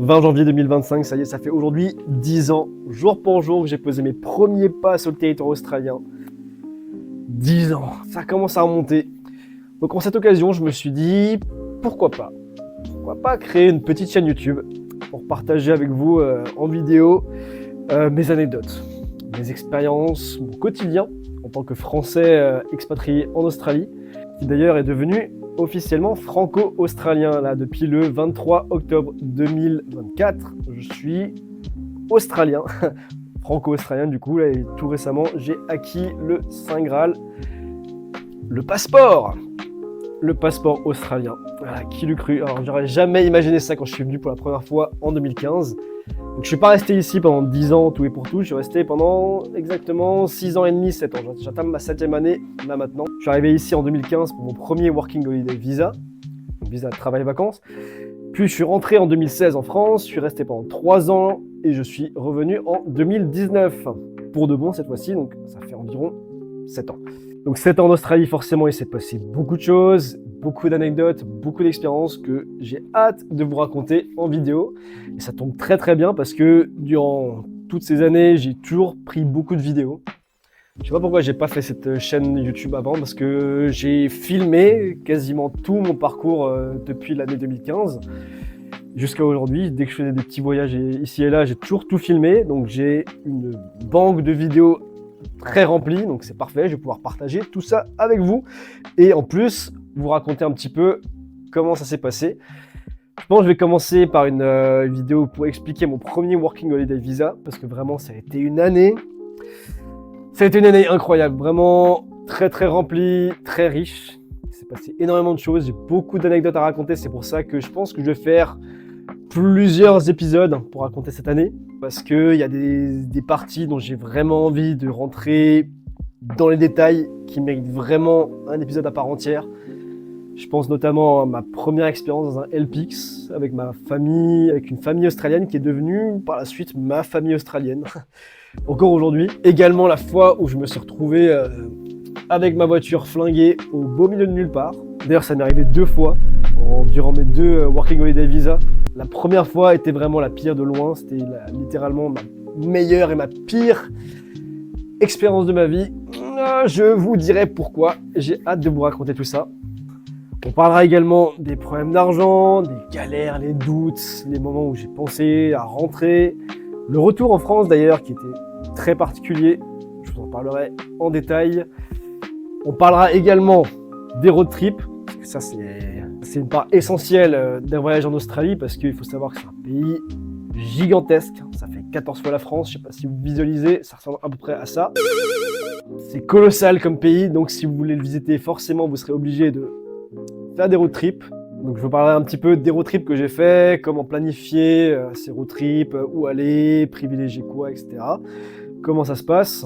20 janvier 2025, ça y est, ça fait aujourd'hui 10 ans, jour pour jour, que j'ai posé mes premiers pas sur le territoire australien. 10 ans, ça commence à remonter. Donc en cette occasion, je me suis dit, pourquoi pas créer une petite chaîne YouTube pour partager avec vous en vidéo mes anecdotes, mes expériences, mon quotidien en tant que Français expatrié en Australie, qui d'ailleurs est devenu officiellement franco-australien là depuis le 23 octobre 2024. Je suis australien, franco-australien du coup, là, et tout récemment j'ai acquis le Saint Graal, le passeport australien. Voilà, qui l'eût cru. Alors j'aurais jamais imaginé ça quand je suis venu pour la première fois en 2015. Donc je suis pas resté ici pendant 10 ans tout et pour tout, je suis resté pendant exactement 6 ans et demi, 7 ans. J'atteins ma 7e année là maintenant. Je suis arrivé ici en 2015 pour mon premier Working Holiday Visa, visa de travail-vacances. Puis je suis rentré en 2016 en France, je suis resté pendant 3 ans et je suis revenu en 2019. Pour de bon cette fois-ci, donc ça fait environ 7 ans. Donc 7 ans en Australie, forcément il s'est passé beaucoup de choses, beaucoup d'anecdotes, beaucoup d'expériences que j'ai hâte de vous raconter en vidéo. Et ça tombe très très bien parce que durant toutes ces années, j'ai toujours pris beaucoup de vidéos. Je sais pas pourquoi j'ai pas fait cette chaîne YouTube avant, parce que j'ai filmé quasiment tout mon parcours depuis l'année 2015 jusqu'à aujourd'hui. Dès que je faisais des petits voyages ici et là, j'ai toujours tout filmé. Donc j'ai une banque de vidéos très remplie, donc c'est parfait. Je vais pouvoir partager tout ça avec vous et en plus vous raconter un petit peu comment ça s'est passé. Je pense que je vais commencer par une vidéo pour expliquer mon premier Working Holiday Visa, parce que vraiment ça a été une année incroyable, vraiment très très remplie, très riche. Il s'est passé énormément de choses, j'ai beaucoup d'anecdotes à raconter, c'est pour ça que je pense que je vais faire plusieurs épisodes pour raconter cette année, parce qu'il y a des parties dont j'ai vraiment envie de rentrer dans les détails qui méritent vraiment un épisode à part entière. Je pense notamment à ma première expérience dans un LPX avec ma famille, avec une famille australienne qui est devenue par la suite ma famille australienne. Encore aujourd'hui. Également la fois où je me suis retrouvé avec ma voiture flinguée au beau milieu de nulle part. D'ailleurs ça m'est arrivé 2 fois durant mes 2 Working Holiday Visa. La première fois était vraiment la pire de loin, c'était littéralement ma meilleure et ma pire expérience de ma vie. Je vous dirai pourquoi, j'ai hâte de vous raconter tout ça. On parlera également des problèmes d'argent, des galères, les doutes, les moments où j'ai pensé à rentrer. Le retour en France d'ailleurs qui était très particulier, je vous en parlerai en détail. On parlera également des road trips, parce que ça c'est une part essentielle d'un voyage en Australie, parce qu'il faut savoir que c'est un pays gigantesque, ça fait 14 fois la France, je ne sais pas si vous visualisez, ça ressemble à peu près à ça. C'est colossal comme pays, donc si vous voulez le visiter, forcément vous serez obligé de faire des road trips. Donc je vous parlerai un petit peu des road trips que j'ai fait, comment planifier ces road trips, où aller, privilégier quoi, etc. Comment ça se passe.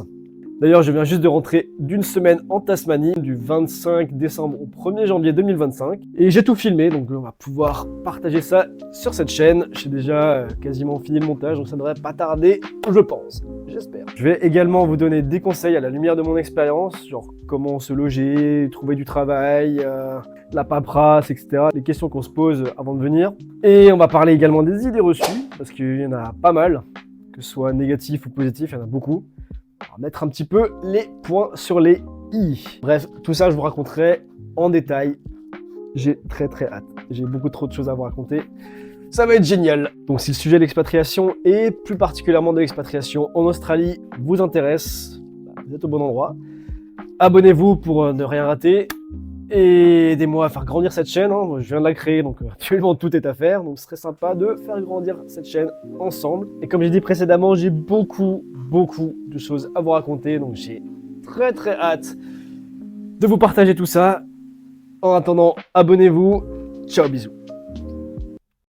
D'ailleurs, je viens juste de rentrer d'une semaine en Tasmanie, du 25 décembre au 1er janvier 2025. Et j'ai tout filmé, donc on va pouvoir partager ça sur cette chaîne. J'ai déjà quasiment fini le montage, donc ça ne devrait pas tarder, je pense. J'espère. Je vais également vous donner des conseils à la lumière de mon expérience, genre comment se loger, trouver du travail, la paperasse, etc. Les questions qu'on se pose avant de venir. Et on va parler également des idées reçues, parce qu'il y en a pas mal, que ce soit négatif ou positif, il y en a beaucoup. On va mettre un petit peu les points sur les i. Bref, tout ça je vous raconterai en détail. J'ai très très hâte. J'ai beaucoup trop de choses à vous raconter. Ça va être génial. Donc si le sujet de l'expatriation et plus particulièrement de l'expatriation en Australie vous intéresse, vous êtes au bon endroit. Abonnez-vous pour ne rien rater. Et aidez-moi à faire grandir cette chaîne. Je viens de la créer, donc actuellement tout est à faire. Donc ce serait sympa de faire grandir cette chaîne ensemble. Et comme j'ai dit précédemment, j'ai beaucoup de choses à vous raconter. Donc j'ai très très hâte de vous partager tout ça. En attendant, abonnez-vous. Ciao, bisous.